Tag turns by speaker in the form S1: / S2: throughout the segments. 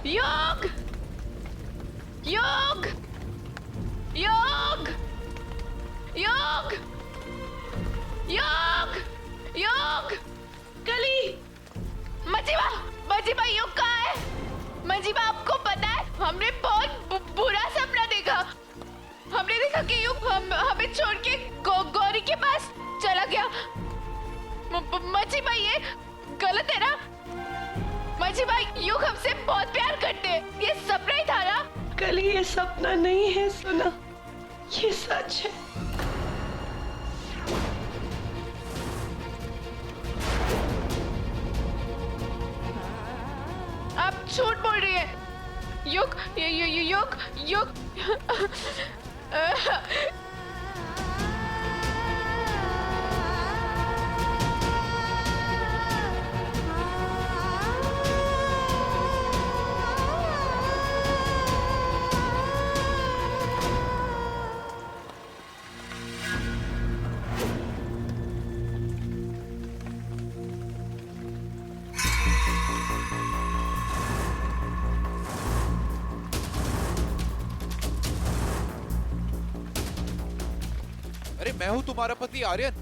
S1: योग योग योग योग योग योग कली मजीबा मजीबा योग कहाँ है? मजीबा आपको पता है हमने बहुत बुरा सपना देखा। हमने देखा कि योग हमें छोड़ के गौरी के पास चला गया। मजीबा ये गलत है ना? मजीबा योग हमसे बहुत प्यार करते हैं। ये सपना ही था ना?
S2: कली ये सपना नहीं है सुना, ये सच है।
S1: आप झूठ बोल रही है। योग योग योग
S3: अरे मैं हूं तुम्हारा पति आर्यन।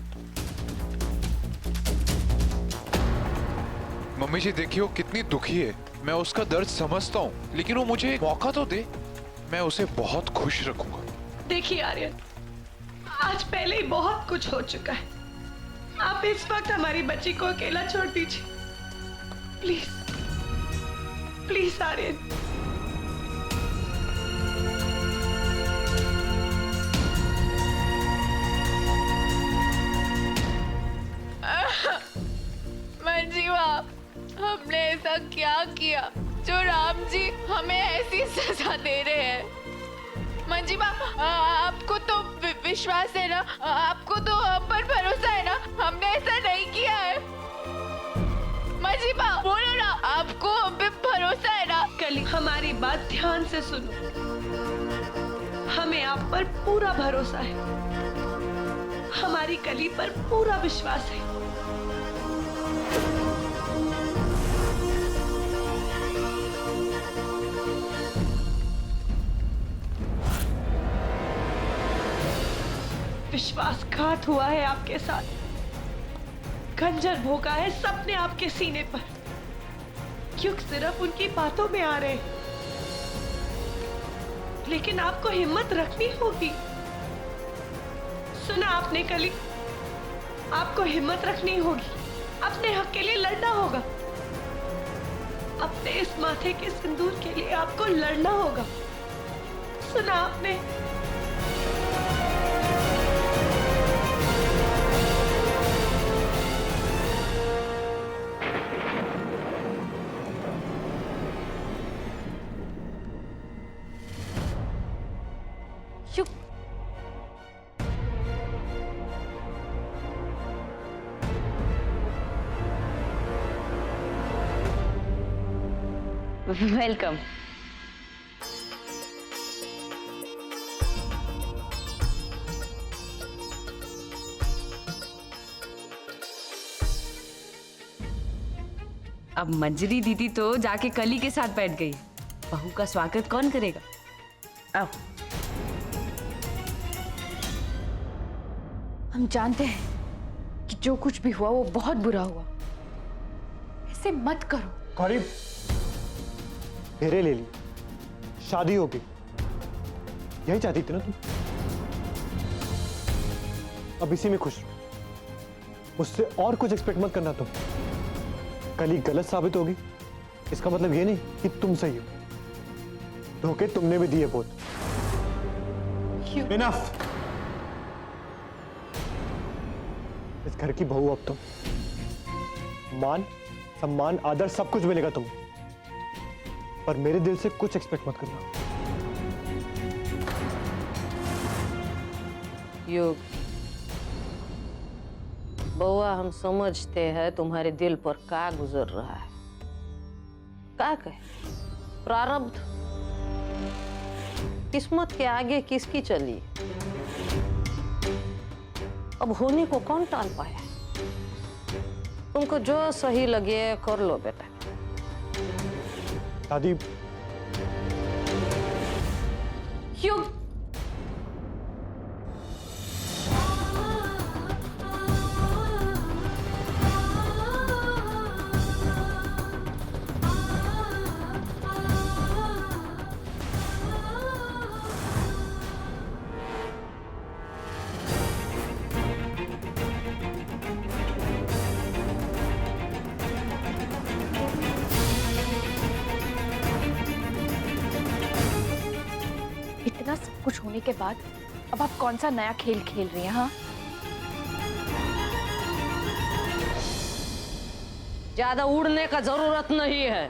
S3: मम्मी जी देखिए वो कितनी दुखी है, मैं उसका दर्द समझता हूँ, लेकिन वो मुझे एक मौका तो दे, मैं उसे बहुत खुश रखूंगा।
S2: देखिए आर्यन, आज पहले ही बहुत कुछ हो चुका है। आप इस वक्त हमारी बच्ची को अकेला छोड़ दीजिए प्लीज प्लीज आर्यन।
S1: मंजीवा हमने ऐसा क्या किया जो राम जी हमें ऐसी सजा दे रहे हैं? मंजीवा आपको तो विश्वास है ना? आपको तो हम पर भरोसा है ना? हमने ऐसा नहीं किया है। मंजीवा बोलो ना, आपको हम पे भरोसा है ना?
S2: कली हमारी बात ध्यान से सुनो, हमें आप पर पूरा भरोसा है, हमारी कली पर पूरा विश्वास है। विश्वासघात हुआ है आपके साथ, खंजर भोंका है सबने आपके सीने पर, क्यों सिर्फ उनकी बातों में आ रहे, लेकिन आपको हिम्मत रखनी होगी। सुना आपने कली, आपको हिम्मत रखनी होगी, अपने हक के लिए लड़ना होगा, अपने इस माथे के सिंदूर के लिए आपको लड़ना होगा। सुना आपने?
S4: वेलकम। अब मंजरी दीदी तो जाके कली के साथ बैठ गई, बहू का स्वागत कौन करेगा? आओ।
S1: हम जानते हैं कि जो कुछ भी हुआ वो बहुत बुरा हुआ, ऐसे मत करो।
S5: गौरी, फेरे ले ली, शादी हो गई, यही चाहती थी ना तुम? अब इसी में खुश रहो, मुझसे और कुछ एक्सपेक्ट मत करना तुम। कल ही गलत साबित होगी, इसका मतलब ये नहीं कि तुम सही हो, धोखे तुमने भी दिए बहुत। इनफ। इस घर की बहू अब तुम, मान सम्मान आदर सब कुछ मिलेगा तुम्हें, पर मेरे दिल से कुछ एक्सपेक्ट मत करना।
S6: युग, बउआ हम समझते हैं तुम्हारे दिल पर क्या गुजर रहा है। क्या कहे, प्रारब्ध किस्मत के आगे किसकी चली, अब होने को कौन टाल पाया। तुमको जो सही लगे कर लो बेटा।
S5: दादी,
S6: युग
S1: इतना सब कुछ होने के बाद अब आप कौन सा नया खेल खेल रही हैं? हाँ,
S6: ज्यादा उड़ने का जरूरत नहीं है।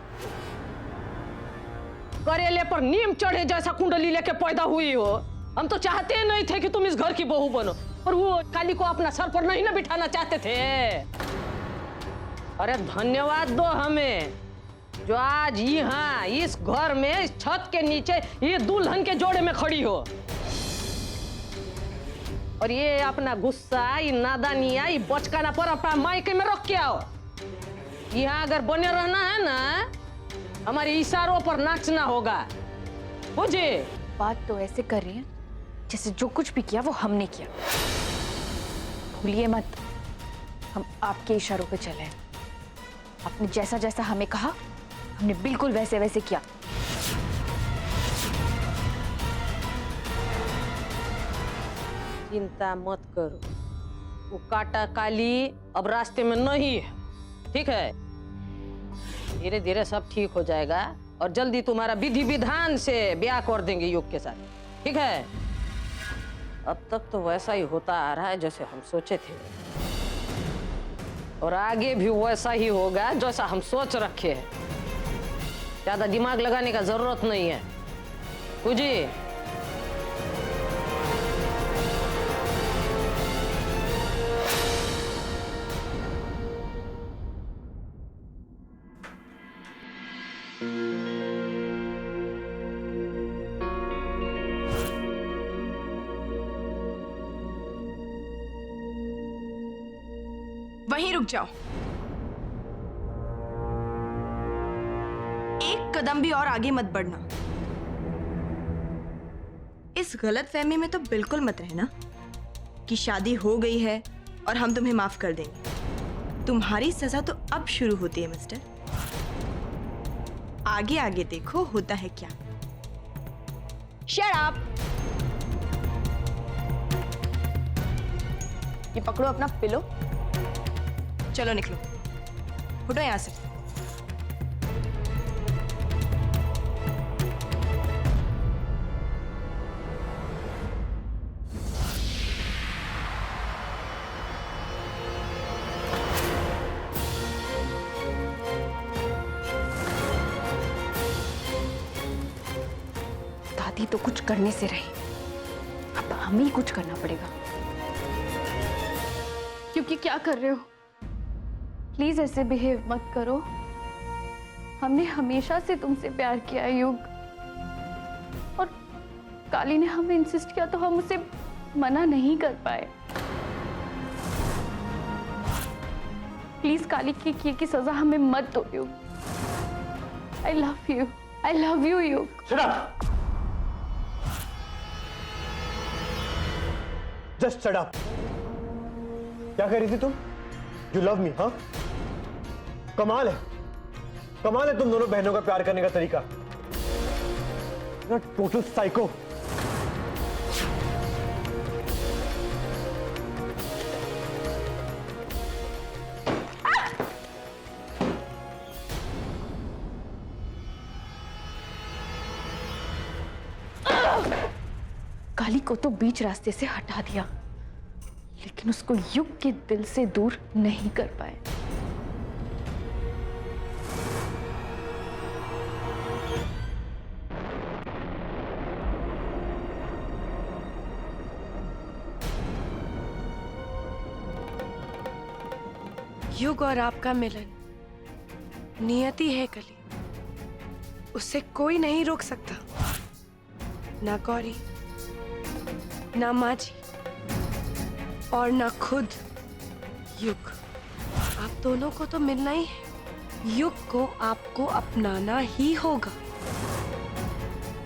S6: करेले पर नीम चढ़े जैसा कुंडली लेके पैदा हुई हो। हम तो चाहते ही नहीं थे कि तुम इस घर की बहू बनो, पर वो काली को अपना सर पर नहीं ना बिठाना चाहते थे। अरे धन्यवाद दो हमें जो आज यहाँ इस घर में इस छत के नीचे ये दुल्हन के जोड़े में खड़ी हो। और ये अपना गुस्सा, ये नादानिया, ये बचकाना पर अपना मायके में रख के आओ। यहाँ अगर बने रहना है ना, हमारे इशारों पर नाचना होगा, बुझे?
S1: बात तो ऐसे कर रही हैं जैसे जो कुछ भी किया वो हमने किया। भूलिए मत, हम आपके इशारों पे चले। आपने जैसा जैसा हमें कहा हमने बिल्कुल वैसे वैसे किया।
S6: चिंता मत करो, वो काटा काली अब रास्ते में नहीं है, ठीक है? धीरे धीरे सब ठीक हो जाएगा और जल्दी तुम्हारा विधि विधान से ब्याह कर देंगे युग के साथ, ठीक है? अब तक तो वैसा ही होता आ रहा है जैसे हम सोचे थे, और आगे भी वैसा ही होगा जैसा हम सोच रखे हैं। ज्यादा दिमाग लगाने का जरूरत नहीं है, बुझी?
S7: वहीं रुक जाओ, एक कदम भी और आगे मत बढ़ना। इस गलत फहमी में तो बिल्कुल मत रहना कि शादी हो गई है और हम तुम्हें माफ कर देंगे। तुम्हारी सजा तो अब शुरू होती है मिस्टर। आगे आगे देखो होता है क्या। Shut up. ये पकड़ो अपना पिलो, चलो निकलो, उठो यहां से।
S1: दादी तो कुछ करने से रही, अब हमें ही कुछ करना पड़ेगा। क्योंकि क्या कर रहे हो? प्लीज ऐसे बिहेव मत करो। हमने हमेशा से तुमसे प्यार किया है युग, और काली ने हमें इंसिस्ट किया तो हम उसे मना नहीं कर पाए। प्लीज काली की किए की सजा हमें मत दो युग। आई लव यू युग।
S5: Shut up! Just shut up! क्या कह रही थी तुम? You love me, हाँ? कमाल है तुम दोनों बहनों का प्यार करने का तरीका। Total psycho.
S1: काली को तो बीच रास्ते से हटा दिया, लेकिन उसको युग के दिल से दूर नहीं कर पाए।
S2: युग और आपका मिलन नियति है कली, उससे कोई नहीं रोक सकता। ना गौरी, ना माँ जी, और ना खुद युग। आप दोनों को तो मिलना ही है। युग को आपको अपनाना ही होगा,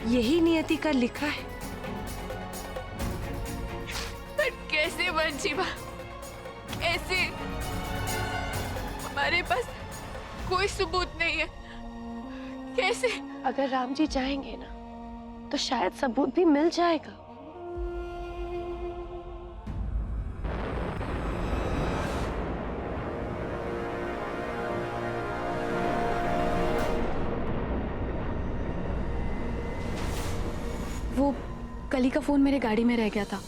S2: यही नियति का लिखा है।
S1: मंजीमा, ऐसे हमारे पास कोई सबूत नहीं है, कैसे?
S8: अगर राम जी चाहेंगे ना तो शायद सबूत भी मिल जाएगा।
S9: वो कली का फोन मेरे गाड़ी में रह गया था।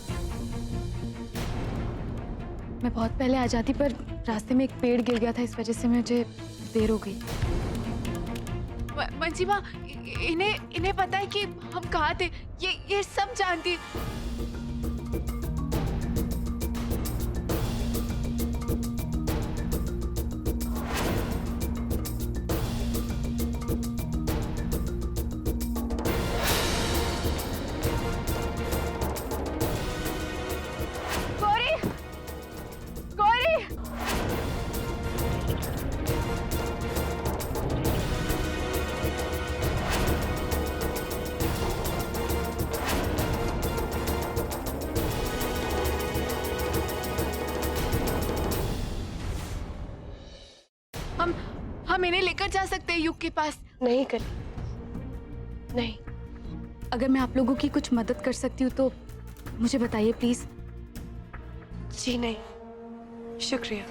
S9: मैं बहुत पहले आ जाती, पर रास्ते में एक पेड़ गिर गया था, इस वजह से मुझे देर हो गई।
S1: मंजीमा, इन्हें पता है कि हम कहाँ थे, ये सब जानती है। गौरी, गौरी, हम इन्हें लेकर जा सकते हैं युग के पास।
S8: नहीं कली, नहीं।
S9: अगर मैं आप लोगों की कुछ मदद कर सकती हूँ तो मुझे बताइए प्लीज।
S8: जी नहीं, शुक्रिया।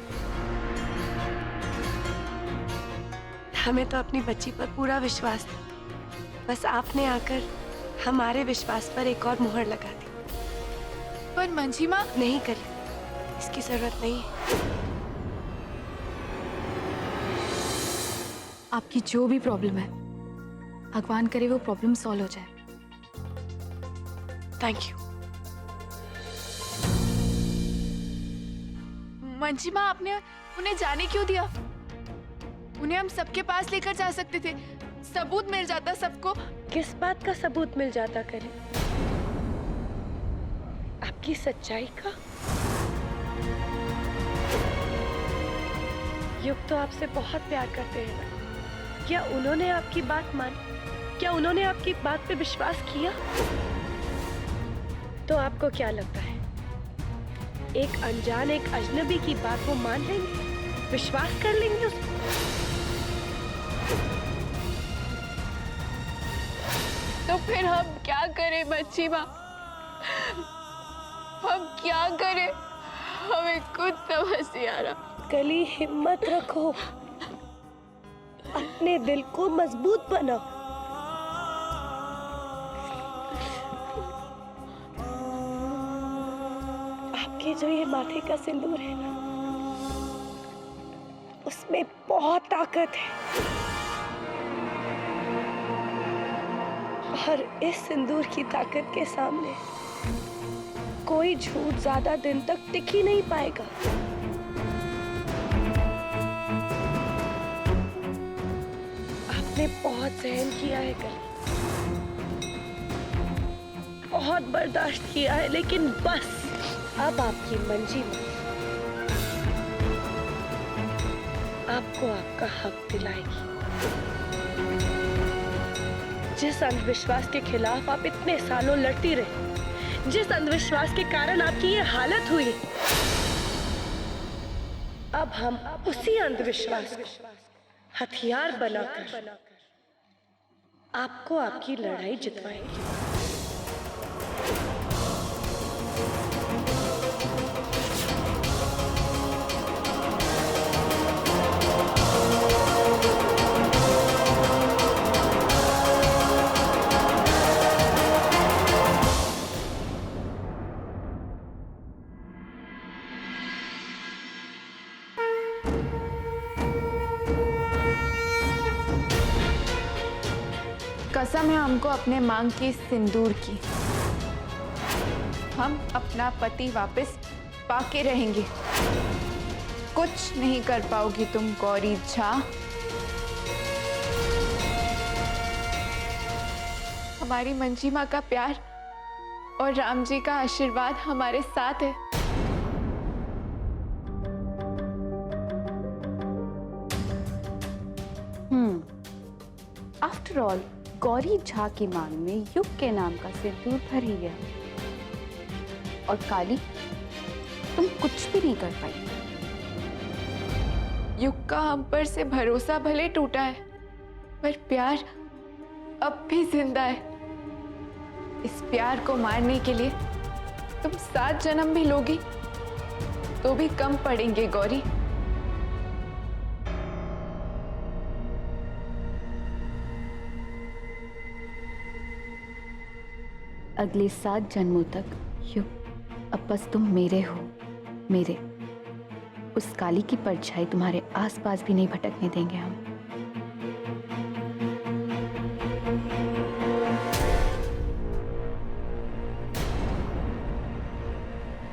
S8: हमें तो अपनी बच्ची पर पूरा विश्वास था, बस आपने आकर हमारे विश्वास पर एक और मुहर लगा दी।
S1: पर मंजीमा,
S8: नहीं कली, इसकी जरूरत नहीं है।
S9: आपकी जो भी प्रॉब्लम है, भगवान करे वो प्रॉब्लम सॉल्व हो जाए।
S8: Thank you.
S1: मंजीमा, आपने उन्हें जाने क्यों दिया? उन्हें हम सबके पास लेकर जा सकते थे, सबूत मिल जाता सबको।
S8: किस बात का सबूत मिल जाता कली? आपकी सच्चाई का? युग तो आपसे बहुत प्यार करते हैं ना? क्या उन्होंने आपकी बात मानी? क्या उन्होंने आपकी बात पे विश्वास किया? तो आपको क्या लगता है, एक अनजान, एक अजनबी की बात वो मान लेंगे, विश्वास कर लेंगे उसको?
S1: तो फिर हम क्या करें मंजीमा? हम क्या करें? हमें खुद समझ नहीं आ रहा।
S8: कली, हिम्मत रखो, अपने दिल को मजबूत बनाओ। आपके जो ये माथे का सिंदूर है ना, उसमें बहुत ताकत है, और इस सिंदूर की ताकत के सामने कोई झूठ ज्यादा दिन तक टिक ही नहीं पाएगा। आपने बहुत सहन किया है कली, बहुत बर्दाश्त किया है, लेकिन बस अब आपकी मंजीमा आपको आपका हक दिलाएगी। जिस अंधविश्वास के खिलाफ आप इतने सालों लड़ती रही, जिस अंधविश्वास के कारण आपकी ये हालत हुई, अब हम उसी अंधविश्वास को हथियार बनाकर आपको आपकी लड़ाई जितवाएंगे।
S1: कसम है हमको अपने मांग की सिंदूर की। हम अपना पति वापस पाके रहेंगे। कुछ नहीं कर पाओगी तुम गौरी झा। हमारी मंजीमा का प्यार और राम जी का आशीर्वाद हमारे साथ है।
S9: आफ्टर ऑल गौरी झा की मांग में युग के नाम का सिंदूर भर ही गया, और काली तुम कुछ भी नहीं कर पाई।
S1: युग का हम पर से भरोसा भले टूटा है, पर प्यार अब भी जिंदा है। इस प्यार को मारने के लिए तुम 7 जन्म भी लोगी तो भी कम पड़ेंगे गौरी।
S9: अगले 7 जन्मों तक युग अब बस तुम मेरे हो, मेरे। उस काली की परछाई तुम्हारे आसपास भी नहीं भटकने देंगे हम।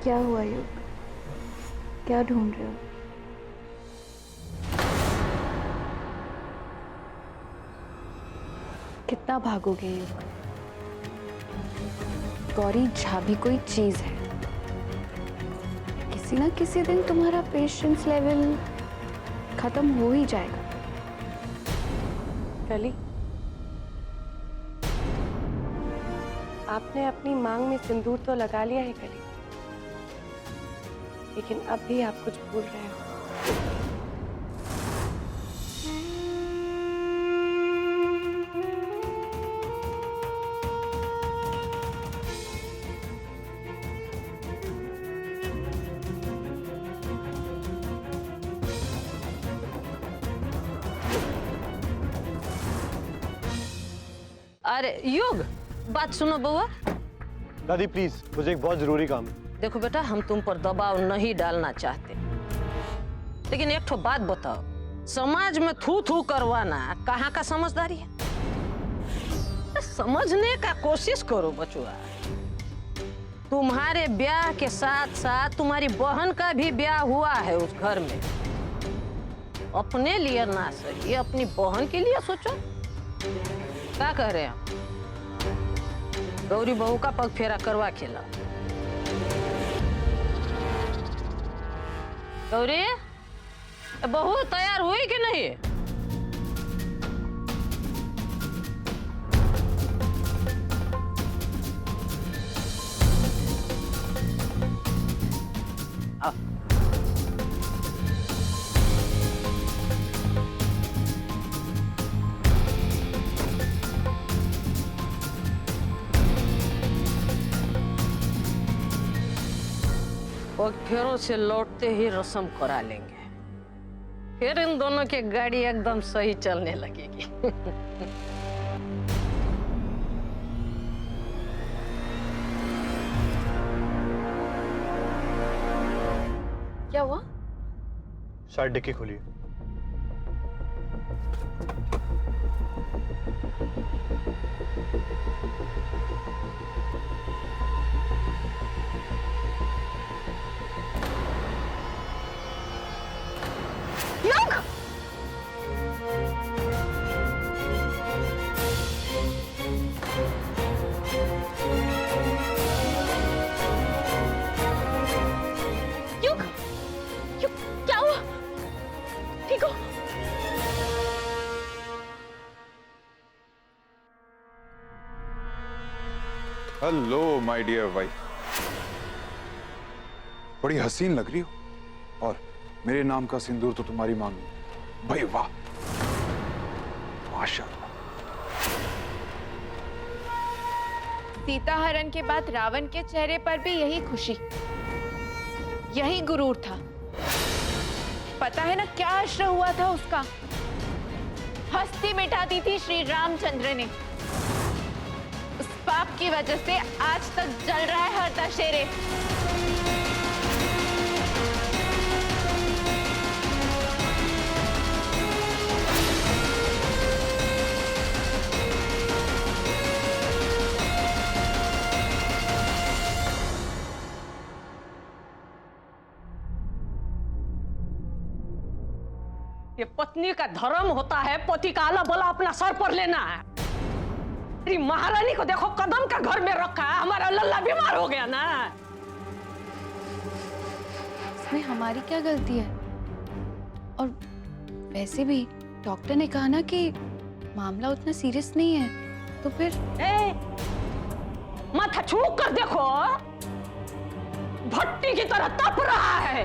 S9: क्या हुआ युग? क्या ढूंढ रहे हो? कितना भागोगे युग? गौरी झा भी कोई चीज है। किसी ना किसी दिन तुम्हारा पेशेंस लेवल खत्म हो ही जाएगा।
S8: कली, आपने अपनी मांग में सिंदूर तो लगा लिया है कली, लेकिन अब भी आप कुछ भूल रहे हो।
S6: अरे युग, बात सुनो बउआ।
S5: दादी प्लीज, मुझे एक बहुत जरूरी काम है।
S6: देखो बेटा, हम तुम पर दबाव नहीं डालना चाहते, लेकिन एक ठो बात बताओ, समाज में थू थू करवाना कहाँ का समझदारी है? समझने का कोशिश करो बचुआ। तुम्हारे ब्याह के साथ साथ तुम्हारी बहन का भी ब्याह हुआ है उस घर में। अपने लिए ना सही, अपनी बहन के लिए सोचो। क्या कह रहे हैं? गौरी बहू का पग फेरा करवा खिला। गौरी, बहू तैयार हुई कि नहीं? आओ। और फेरों से लौटते ही रस्म करा लेंगे, फिर इन दोनों की गाड़ी एकदम सही चलने लगेगी।
S1: क्या हुआ?
S5: शायद डिक्की खुली।
S3: हेलो माय डियर वाइफ, बड़ी हसीन लग रही हो, और मेरे नाम का सिंदूर तो तुम्हारी मांग में। भाई वाह, माशाल्लाह।
S1: सीता हरण के बाद रावण के चेहरे पर भी यही खुशी, यही गुरूर था। पता है ना क्या अश्र हुआ था उसका? हस्ती मिटा दी थी श्री रामचंद्र ने। उस पाप की वजह से आज तक जल रहा है हर दशहरे।
S6: ये पत्नी का धर्म होता है, पति का आला बला अपना सर पर लेना है। तेरी महारानी को देखो, कदम का घर में रखा है, हमारा लल्ला बीमार हो गया ना।
S9: इसमें हमारी क्या गलती है? और वैसे भी डॉक्टर ने कहा ना कि मामला उतना सीरियस नहीं है, तो फिर
S6: माथा छूक कर देखो, भट्टी की तरह तप रहा है।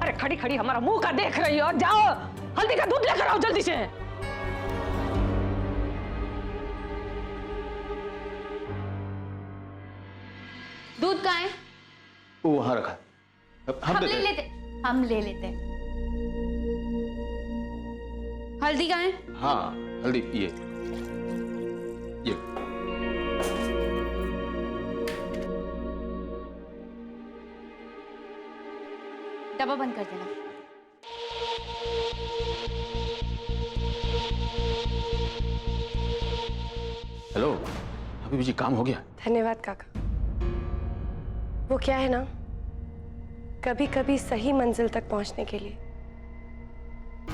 S6: अरे खड़ी खड़ी हमारा मुंह का देख रही हो, जाओ हल्दी का दूध लेकर आओ जल्दी से।
S9: दूध कहाँ है?
S10: वो वहां रखा है। हम
S9: हम
S10: देते
S9: ले
S10: हैं।
S9: लेते हम ले लेते हैं। हल्दी कहाँ है?
S10: हाँ हल्दी ये
S9: डब्बा बंद कर देना।
S10: हेलो हबीबी जी, काम हो गया?
S8: धन्यवाद काका। वो क्या है ना, कभी कभी सही मंजिल तक पहुंचने के लिए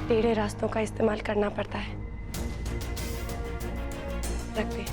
S8: टेढ़े रास्तों का इस्तेमाल करना पड़ता है। रख दे।